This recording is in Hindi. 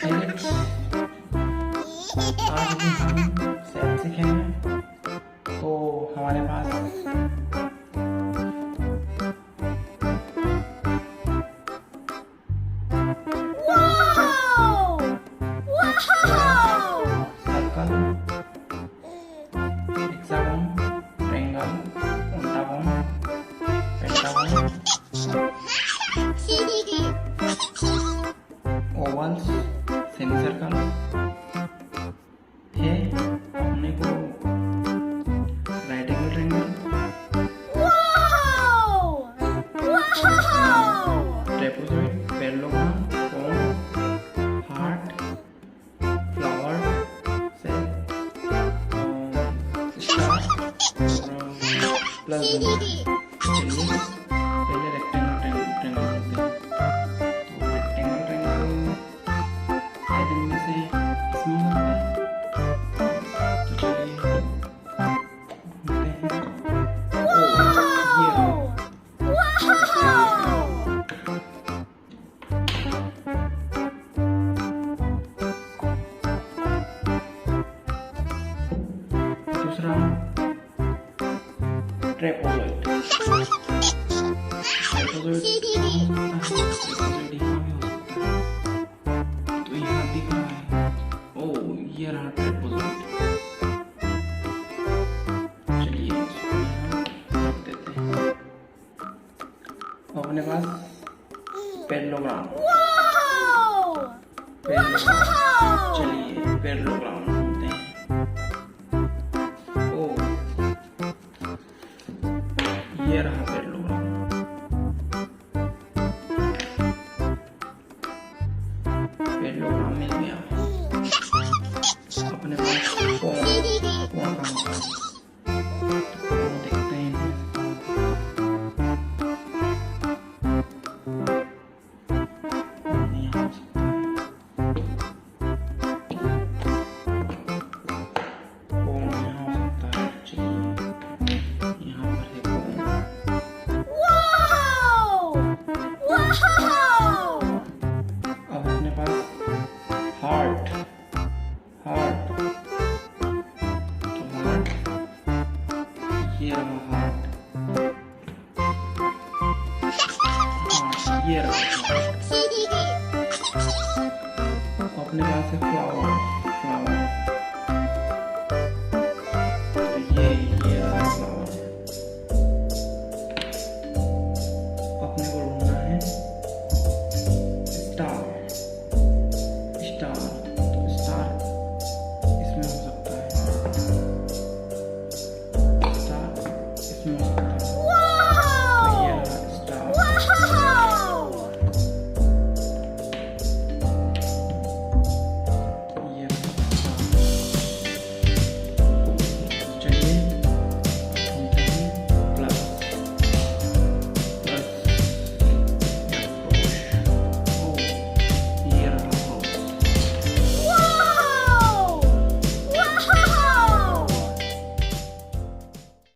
फिजिक्स आज भी हम सेट सीखेंगे। तो हमारे पास circle, hexagon, triangle, pentagon, ovals, semi circle है। अपने को right angle triangle, trapezoid, parallelogram, cone, heart, flower shape, star plus. चलिए पहले रेक्टेंगल ट्रायंगल करते हैं। तो रेक्टेंगल ट्रायंगल शायद इनमें से इसमें होता है। तो चलिए ढूंढते हैं। दूसरा ट्रेपेजॉइड। ट्रेपेजॉइड यहाँ भी हो सकता है। तो यहाँ दिख रहा है। ओ ये रहा ट्रेपेजॉइड। चलिए इसको यहाँ रख देते हैं। अपने पास पैरेललोग्राम। चलिए पैरेललोग्राम ढूंढते हैं। ओ ये रहा पैरेललोग्राम। पैरेललोग्राम मिल गया। अपने पास कोन कहाँ होता है? कोन देखते हैं। यहाँ हो सकता है। कोन यहाँ हो सकता है। चलिए यहाँ पर है कोन। अब अपने पास हार्ट। हार्ट तो हार्ट ये रहा हार्ट। ये रहा हार्ट। अपने पास है फ्लावर।